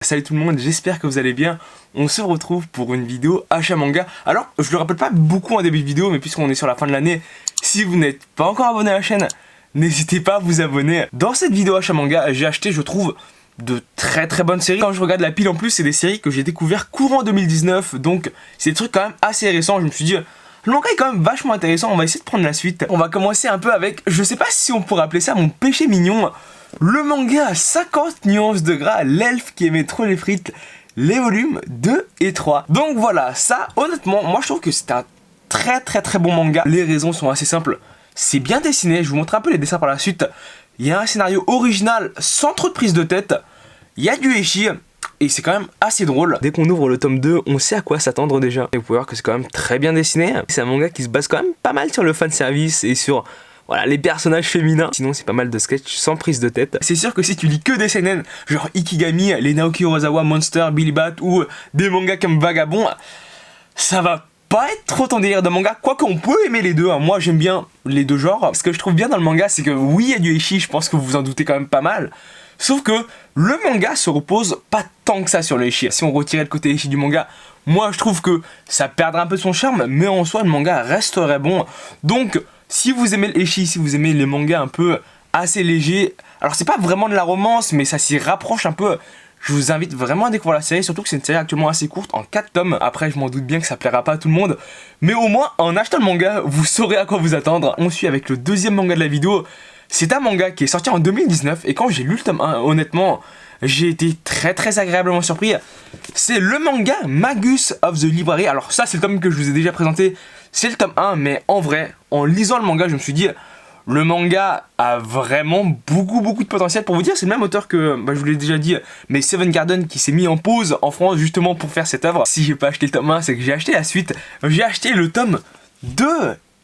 Salut tout le monde, j'espère que vous allez bien. On se retrouve pour une vidéo achat manga. Alors, je le rappelle pas beaucoup en début de vidéo, mais puisqu'on est sur la fin de l'année, si vous n'êtes pas encore abonné à la chaîne, n'hésitez pas à vous abonner. Dans cette vidéo achat manga, j'ai acheté, je trouve, de très bonnes séries. Quand je regarde la pile en plus, c'est des séries que j'ai découvert courant 2019, donc c'est des trucs quand même assez récents. Je me suis dit, le manga est quand même vachement intéressant, on va essayer de prendre la suite. On va commencer un peu avec, je sais pas si on pourrait appeler ça mon péché mignon. Le manga à 50 nuances de gras, l'elfe qui aimait trop les frites, les volumes 2 et 3. Donc voilà, ça honnêtement, moi je trouve que c'est un très bon manga. Les raisons sont assez simples. C'est bien dessiné, je vous montre un peu les dessins par la suite. Il y a un scénario original sans trop de prise de tête. Il y a du ecchi et c'est quand même assez drôle. Dès qu'on ouvre le tome 2, on sait à quoi s'attendre déjà. Et vous pouvez voir que c'est quand même très bien dessiné. C'est un manga qui se base quand même pas mal sur le fanservice et sur... voilà, les personnages féminins. Sinon, c'est pas mal de sketchs sans prise de tête. C'est sûr que si tu lis que des seinen, genre Ikigami, les Naoki Urasawa, Monster, Billy Bat ou des mangas comme Vagabond, ça va pas être trop ton délire de manga. Quoique on peut aimer les deux, hein. Moi j'aime bien les deux genres. Ce que je trouve bien dans le manga, c'est que oui, il y a du ecchi, je pense que vous vous en doutez quand même pas mal. Sauf que le manga se repose pas tant que ça sur le ecchi. Si on retirait le côté ecchi du manga, moi je trouve que ça perdrait un peu son charme, mais en soi le manga resterait bon. Donc... si vous aimez le ecchi, si vous aimez les mangas un peu assez légers, alors c'est pas vraiment de la romance, mais ça s'y rapproche un peu. Je vous invite vraiment à découvrir la série, surtout que c'est une série actuellement assez courte, en 4 tomes. Après, je m'en doute bien que ça plaira pas à tout le monde, mais au moins, en achetant le manga, vous saurez à quoi vous attendre. On suit avec le deuxième manga de la vidéo. C'est un manga qui est sorti en 2019, et quand j'ai lu le tome 1, honnêtement, j'ai été très agréablement surpris. C'est le manga Magus of the Library. Alors ça, c'est le tome que je vous ai déjà présenté. C'est le tome 1, mais en vrai, en lisant le manga, je me suis dit, le manga a vraiment beaucoup de potentiel. Pour vous dire, c'est le même auteur que, je vous l'ai déjà dit, mais Seven Garden qui s'est mis en pause en France justement pour faire cette œuvre. Si j'ai pas acheté le tome 1, c'est que j'ai acheté la suite. J'ai acheté le tome 2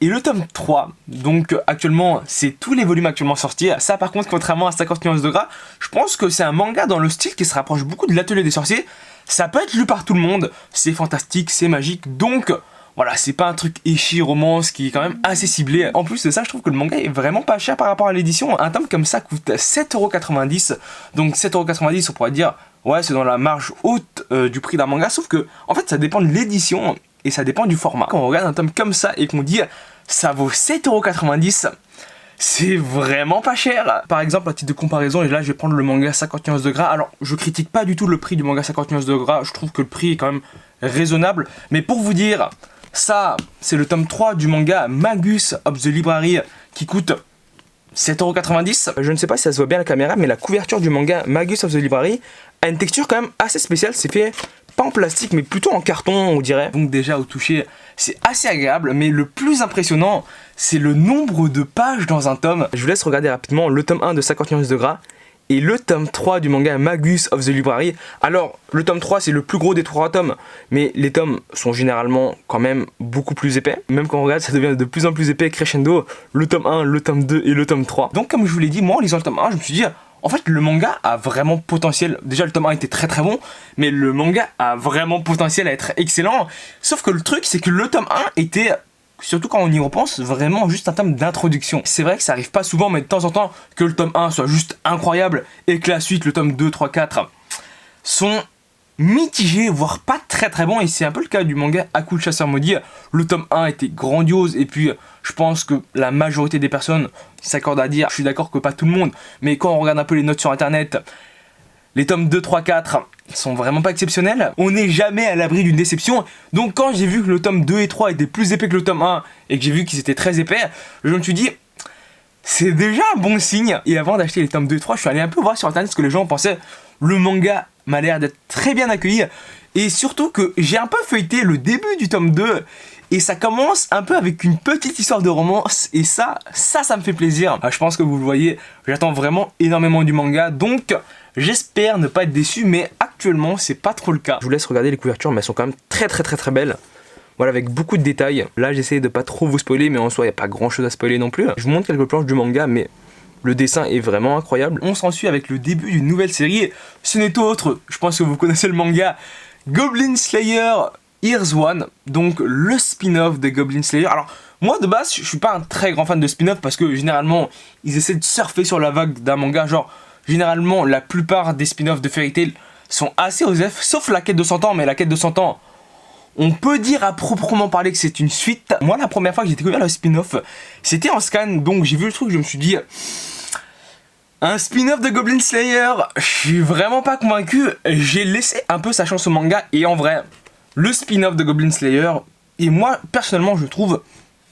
et le tome 3. Donc actuellement, c'est tous les volumes actuellement sortis. Ça par contre, contrairement à 50 nuances de gras, je pense que c'est un manga dans le style qui se rapproche beaucoup de l'Atelier des sorciers. Ça peut être lu par tout le monde, c'est fantastique, c'est magique, donc... voilà, c'est pas un truc ecchi romance qui est quand même assez ciblé. En plus de ça, je trouve que le manga est vraiment pas cher par rapport à l'édition. Un tome comme ça coûte 7,90€. Donc 7,90€, on pourrait dire, ouais, c'est dans la marge haute du prix d'un manga. Sauf que, en fait, ça dépend de l'édition et ça dépend du format. Quand on regarde un tome comme ça et qu'on dit, ça vaut 7,90€, c'est vraiment pas cher. Par exemple, à titre de comparaison, et là je vais prendre le manga 50 nuances de gras. Alors, je critique pas du tout le prix du manga 50 nuances de gras. Je trouve que le prix est quand même raisonnable. Mais pour vous dire... ça, c'est le tome 3 du manga Magus of the Library qui coûte 7,90€. Je ne sais pas si ça se voit bien à la caméra, mais la couverture du manga Magus of the Library a une texture quand même assez spéciale. C'est fait pas en plastique, mais plutôt en carton, on dirait. Donc déjà, au toucher, c'est assez agréable, mais le plus impressionnant, c'est le nombre de pages dans un tome. Je vous laisse regarder rapidement le tome 1 de 50 nuances de gras. Et le tome 3 du manga Magus of the Library. Alors, le tome 3 c'est le plus gros des 3 tomes, mais les tomes sont généralement quand même beaucoup plus épais. Même quand on regarde, ça devient de plus en plus épais, crescendo, le tome 1, le tome 2 et le tome 3. Donc comme je vous l'ai dit, moi en lisant le tome 1, je me suis dit, en fait le manga a vraiment potentiel. Déjà le tome 1 était très bon, mais le manga a vraiment potentiel à être excellent. Sauf que le truc c'est que le tome 1 était... surtout quand on y repense, vraiment juste un tome d'introduction. C'est vrai que ça arrive pas souvent, mais de temps en temps, que le tome 1 soit juste incroyable et que la suite, le tome 2, 3, 4, sont mitigés, voire pas très bons. Et c'est un peu le cas du manga Aku le chasseur maudit. Le tome 1 était grandiose, et puis je pense que la majorité des personnes s'accordent à dire, je suis d'accord que pas tout le monde, mais quand on regarde un peu les notes sur internet, les tomes 2, 3, 4 sont vraiment pas exceptionnels. On n'est jamais à l'abri d'une déception. Donc quand j'ai vu que le tome 2 et 3 étaient plus épais que le tome 1 et que j'ai vu qu'ils étaient très épais, je me suis dit, c'est déjà un bon signe. Et avant d'acheter les tomes 2 et 3, je suis allé un peu voir sur internet ce que les gens pensaient. Le manga m'a l'air d'être très bien accueilli. Et surtout que j'ai un peu feuilleté le début du tome 2. Et ça commence un peu avec une petite histoire de romance. Et ça me fait plaisir. Je pense que vous le voyez, j'attends vraiment énormément du manga. Donc... j'espère ne pas être déçu, mais actuellement c'est pas trop le cas. Je vous laisse regarder les couvertures, mais elles sont quand même très belles. Voilà, avec beaucoup de détails. Là j'essaie de pas trop vous spoiler, mais en soi il n'y a pas grand chose à spoiler non plus. Je vous montre quelques planches du manga, mais le dessin est vraiment incroyable. On s'en suit avec le début d'une nouvelle série. Ce n'est autre, je pense que vous connaissez le manga, Goblin Slayer Here's One, donc le spin-off de Goblin Slayer. Alors moi de base je suis pas un très grand fan de spin-off parce que généralement ils essaient de surfer sur la vague d'un manga, genre généralement la plupart des spin-offs de Fairy Tail sont assez osef, sauf la quête de 100 ans, mais la quête de 100 ans, on peut dire à proprement parler que c'est une suite. Moi, la première fois que j'ai découvert le spin-off, c'était en scan, donc j'ai vu le truc, je me suis dit... Un spin-off de Goblin Slayer, je suis vraiment pas convaincu. J'ai laissé un peu sa chance au manga, et en vrai, le spin-off de Goblin Slayer, et moi, personnellement, je trouve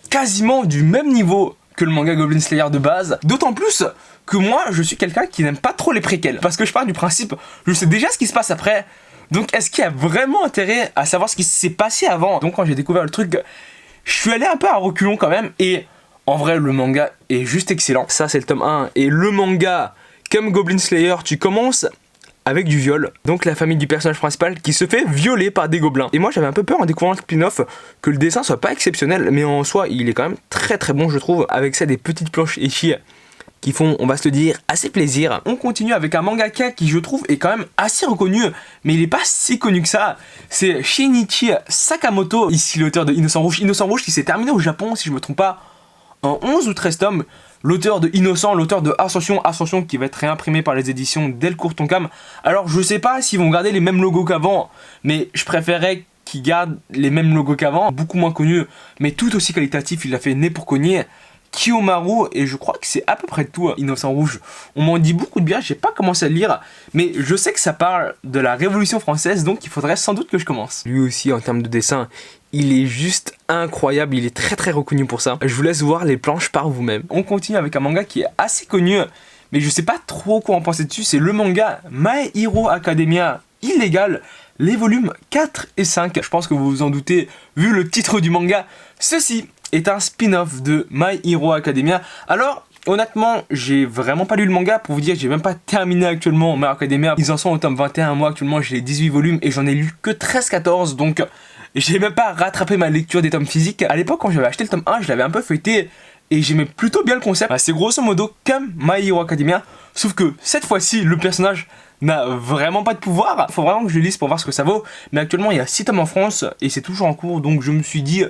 quasiment du même niveau que le manga Goblin Slayer de base. D'autant plus que moi, je suis quelqu'un qui n'aime pas trop les préquels. Parce que je pars du principe, je sais déjà ce qui se passe après. Donc est-ce qu'il y a vraiment intérêt à savoir ce qui s'est passé avant? Donc quand j'ai découvert le truc, je suis allé un peu à reculons quand même. Et en vrai, le manga est juste excellent. Ça, c'est le tome 1. Et le manga, comme Goblin Slayer, tu commences avec du viol. Donc la famille du personnage principal qui se fait violer par des gobelins. Et moi j'avais un peu peur en découvrant le spin-off que le dessin soit pas exceptionnel, mais en soi il est quand même très très bon je trouve. Avec ça des petites planches ecchi qui font, on va se le dire, assez plaisir. On continue avec un mangaka qui je trouve est quand même assez reconnu, mais il est pas si connu que ça. C'est Shinichi Sakamoto, ici l'auteur de Innocent Rouge. Innocent Rouge qui s'est terminé au Japon si je me trompe pas en 11 ou 13 tomes. L'auteur de Innocent, l'auteur de Ascension qui va être réimprimé par les éditions Delcourt Tonkam. Alors je sais pas s'ils vont garder les mêmes logos qu'avant, mais je préférais qu'ils gardent les mêmes logos qu'avant, beaucoup moins connus, mais tout aussi qualitatif. Il a fait Né pour cogner, Kiyomaru, et je crois que c'est à peu près tout, Innocent Rouge. On m'en dit beaucoup de bien, j'ai pas commencé à le lire, mais je sais que ça parle de la Révolution française, donc il faudrait sans doute que je commence. Lui aussi, en termes de dessin, il est juste incroyable, il est très très reconnu pour ça. Je vous laisse voir les planches par vous-même. On continue avec un manga qui est assez connu, mais je sais pas trop quoi en penser dessus, c'est le manga My Hero Academia Illégal, les volumes 4 et 5. Je pense que vous vous en doutez, vu le titre du manga, ceci est un spin-off de My Hero Academia. Alors, honnêtement, j'ai vraiment pas lu le manga, pour vous dire, j'ai même pas terminé actuellement My Hero Academia. Ils en sont au tome 21, moi actuellement j'ai les 18 volumes et j'en ai lu que 13-14, donc j'ai même pas rattrapé ma lecture des tomes physiques. À l'époque, quand j'avais acheté le tome 1, je l'avais un peu feuilleté et j'aimais plutôt bien le concept. Bah, c'est grosso modo comme My Hero Academia, sauf que cette fois-ci, le personnage n'a vraiment pas de pouvoir. Faut vraiment que je le lise pour voir ce que ça vaut. Mais actuellement, il y a 6 tomes en France et c'est toujours en cours, donc je me suis dit,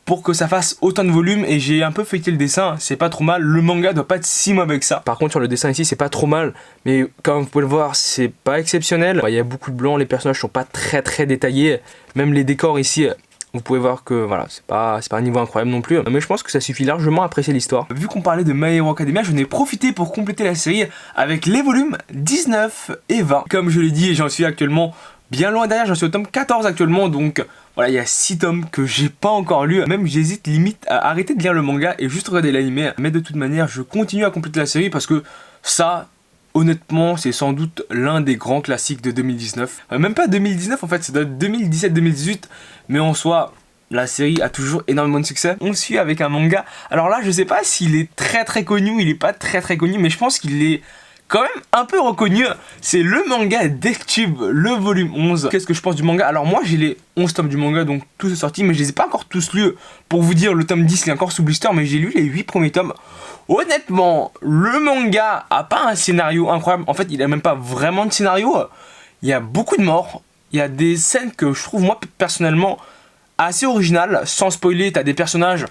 pour que ça fasse autant de volumes, et j'ai un peu feuilleté le dessin, c'est pas trop mal, le manga doit pas être si mauvais que ça. Par contre sur le dessin ici c'est pas trop mal, mais comme vous pouvez le voir c'est pas exceptionnel. Il y a beaucoup de blanc, les personnages sont pas très détaillés, même les décors ici, vous pouvez voir que voilà, c'est pas un niveau incroyable non plus, mais je pense que ça suffit largement à apprécier l'histoire. Vu qu'on parlait de My Hero Academia, je n'ai profité pour compléter la série avec les volumes 19 et 20. Comme je l'ai dit, j'en suis actuellement bien loin derrière, j'en suis au tome 14 actuellement, donc voilà, il y a 6 tomes que j'ai pas encore lu. Même j'hésite limite à arrêter de lire le manga et juste regarder l'anime. Mais de toute manière, je continue à compléter la série parce que ça, honnêtement, c'est sans doute l'un des grands classiques de 2019. Même pas 2019 en fait, c'est de 2017-2018. Mais en soi, la série a toujours énormément de succès. On suit avec un manga. Alors là, je sais pas s'il est très connu ou il est pas très connu, mais je pense qu'il est quand même un peu reconnu. C'est le manga Death-Tube, le volume 11. Qu'est-ce que je pense du manga? Alors moi j'ai les 11 tomes du manga, donc tout est sorti, mais je les ai pas encore tous lus. Pour vous dire, le tome 10 il est encore sous blister, mais j'ai lu les 8 premiers tomes. Honnêtement, le manga a pas un scénario incroyable. En fait, il a même pas vraiment de scénario. Il y a beaucoup de morts. Il y a des scènes que je trouve moi personnellement assez originales. Sans spoiler, t'as des personnages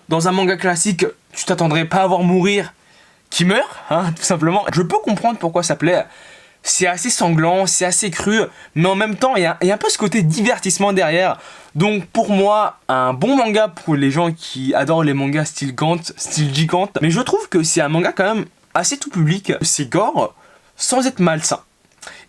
dans un manga classique, tu t'attendrais pas à voir mourir, qui meurt, hein, tout simplement. Je peux comprendre pourquoi ça plaît. C'est assez sanglant, c'est assez cru, mais en même temps, il y a un peu ce côté divertissement derrière. Donc pour moi, un bon manga pour les gens qui adorent les mangas style Gantz, style Gigante. Mais je trouve que c'est un manga quand même assez tout public. C'est gore, sans être malsain.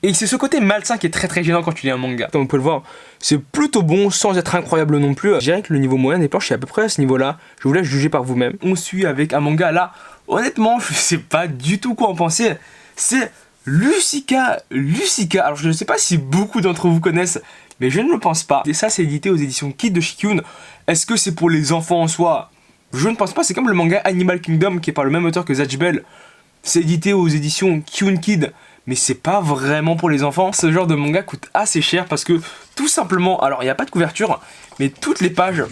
Et c'est ce côté malsain qui est très gênant quand tu lis un manga. Comme vous pouvez le voir, c'est plutôt bon sans être incroyable non plus. Je dirais que le niveau moyen des planches est à peu près à ce niveau-là. Je vous laisse juger par vous-même. On suit avec un manga là. Honnêtement, je sais pas du tout quoi en penser. C'est Lucica. Alors je ne sais pas si beaucoup d'entre vous connaissent, mais je ne le pense pas. Et ça, c'est édité aux éditions Kid de Shikyun. Est-ce que c'est pour les enfants en soi? Je ne pense pas. C'est comme le manga Animal Kingdom qui est par le même auteur que Zatch Bell. C'est édité aux éditions Kyun Kid, mais c'est pas vraiment pour les enfants. Ce genre de manga coûte assez cher parce que tout simplement, alors il n'y a pas de couverture, mais toutes les pages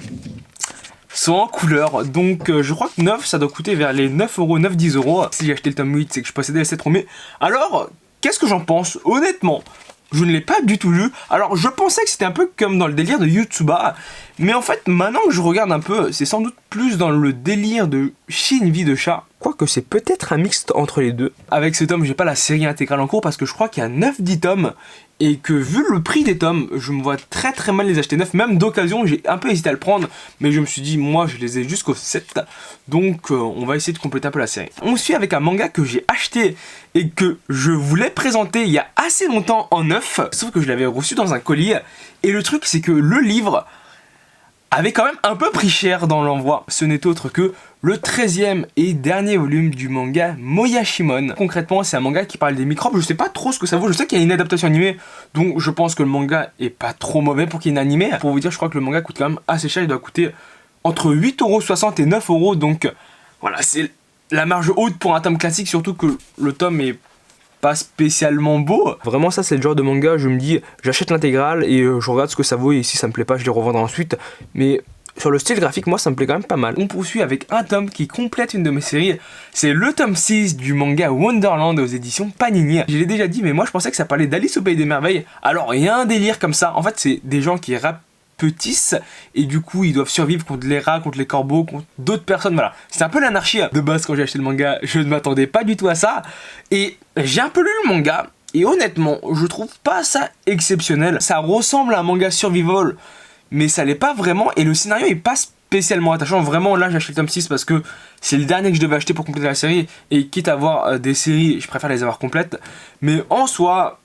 sont en couleur, donc je crois que 9 ça doit coûter vers les 9€, 9-10€. Si j'ai acheté le tome 8, c'est que je possédais les 7 premiers. Alors, qu'est-ce que j'en pense? Honnêtement, je ne l'ai pas du tout lu. Alors, je pensais que c'était un peu comme dans le délire de Yotsuba, mais en fait, maintenant que je regarde un peu, c'est sans doute plus dans le délire de Shin Vie de chat. Quoique c'est peut-être un mixte entre les deux. Avec ce tome, j'ai pas la série intégrale en cours parce que je crois qu'il y a 9-10 tomes et que vu le prix des tomes, je me vois très très mal les acheter neufs, même d'occasion j'ai un peu hésité à le prendre, mais je me suis dit moi je les ai jusqu'au 7, donc on va essayer de compléter un peu la série. On suit avec un manga que j'ai acheté et que je voulais présenter il y a assez longtemps en neuf, sauf que je l'avais reçu dans un colis, et le truc c'est que le livre avait quand même un peu pris cher dans l'envoi. Ce n'est autre que le 13e et dernier volume du manga Moyashimon. Concrètement, c'est un manga qui parle des microbes. Je sais pas trop ce que ça vaut. Je sais qu'il y a une adaptation animée, donc je pense que le manga est pas trop mauvais pour qu'il y ait une animée. Pour vous dire, je crois que le manga coûte quand même assez cher. Il doit coûter entre 8,60€ et 9€. Donc voilà, c'est la marge haute pour un tome classique, surtout que le tome est pas spécialement beau. Vraiment ça c'est le genre de manga, je me dis j'achète l'intégrale et je regarde ce que ça vaut et si ça me plaît pas je les revendrai ensuite. Mais sur le style graphique moi ça me plaît quand même pas mal. On poursuit avec un tome qui complète une de mes séries. C'est le tome 6 du manga Wonderland aux éditions Panini. Je l'ai déjà dit mais moi je pensais que ça parlait d'Alice au Pays des Merveilles. Alors il y a un délire comme ça. En fait c'est des gens qui rapetissent et du coup ils doivent survivre contre les rats, contre les corbeaux, contre d'autres personnes, voilà. C'est un peu l'anarchie. De base quand j'ai acheté le manga, je ne m'attendais pas du tout à ça. Et j'ai un peu lu le manga et honnêtement, je trouve pas ça exceptionnel. Ça ressemble à un manga survival, mais ça l'est pas vraiment et le scénario est pas spécialement attachant. Vraiment là j'ai acheté le tome 6 parce que c'est le dernier que je devais acheter pour compléter la série et quitte à avoir des séries, je préfère les avoir complètes. Mais en soi,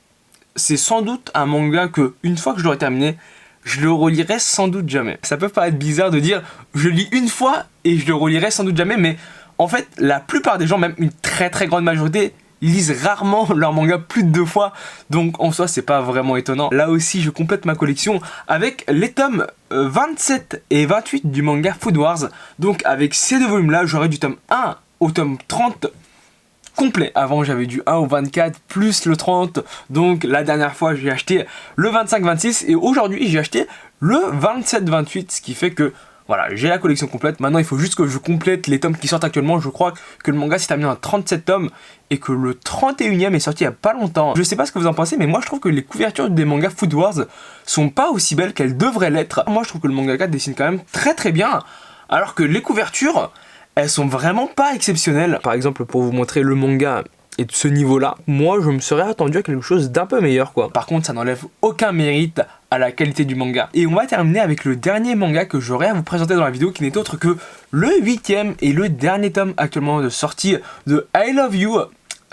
c'est sans doute un manga que une fois que je l'aurai terminé, je le relirai sans doute jamais. Ça peut paraître bizarre de dire je lis une fois et je le relirai sans doute jamais, mais en fait la plupart des gens, même une très très grande majorité, lisent rarement leur manga plus de 2 fois, donc en soi c'est pas vraiment étonnant. Là aussi je complète ma collection avec les tomes 27 et 28 du manga Food Wars. Donc avec ces deux volumes là j'aurai du tome 1 au tome 30 complet. Avant j'avais du 1 au 24 plus le 30, donc la dernière fois j'ai acheté le 25-26 et aujourd'hui j'ai acheté le 27-28, ce qui fait que voilà, j'ai la collection complète. Maintenant il faut juste que je complète les tomes qui sortent actuellement. Je crois que le manga s'est terminé en 37 tomes et que le 31e est sorti il y a pas longtemps. Je sais pas ce que vous en pensez, mais moi je trouve que les couvertures des mangas Food Wars sont pas aussi belles qu'elles devraient l'être. Moi je trouve que le mangaka dessine quand même très très bien, alors que les couvertures elles sont vraiment pas exceptionnelles. Par exemple, pour vous montrer le manga et de ce niveau-là, moi je me serais attendu à quelque chose d'un peu meilleur quoi. Par contre, ça n'enlève aucun mérite à la qualité du manga. Et on va terminer avec le dernier manga que j'aurai à vous présenter dans la vidéo, qui n'est autre que le 8e et le dernier tome actuellement de sortie de I Love You,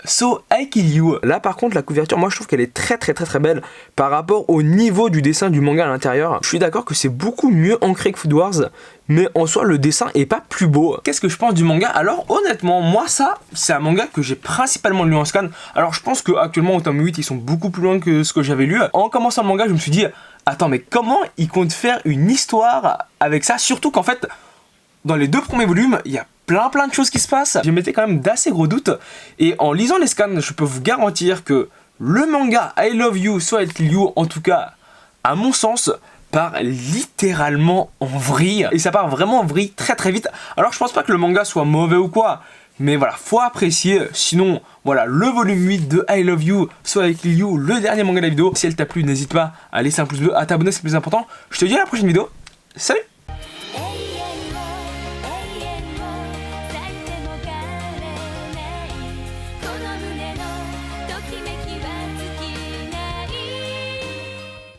So I Kill You. Là par contre la couverture, moi je trouve qu'elle est très belle par rapport au niveau du dessin du manga à l'intérieur. Je suis d'accord que c'est beaucoup mieux ancré que Food Wars, mais en soi le dessin est pas plus beau. Qu'est-ce que je pense du manga? Alors honnêtement, moi ça, c'est un manga que j'ai principalement lu en scan. Alors je pense qu'actuellement au tome 8 ils sont beaucoup plus loin que ce que j'avais lu. En commençant le manga je me suis dit, attends mais comment ils comptent faire une histoire avec ça? Surtout qu'en fait, dans les 2 premiers volumes, il y a plein de choses qui se passent. Je m'étais quand même d'assez gros doutes. Et en lisant les scans, je peux vous garantir que le manga I Love You, So I Kill You, en tout cas, à mon sens, part littéralement en vrille. Et ça part vraiment en vrille très vite. Alors je pense pas que le manga soit mauvais ou quoi, mais voilà, faut apprécier. Sinon, voilà, le volume 8 de I Love You, So I Kill You, le dernier manga de la vidéo. Si elle t'a plu, n'hésite pas à laisser un pouce bleu, à t'abonner, c'est le plus important. Je te dis à la prochaine vidéo. Salut!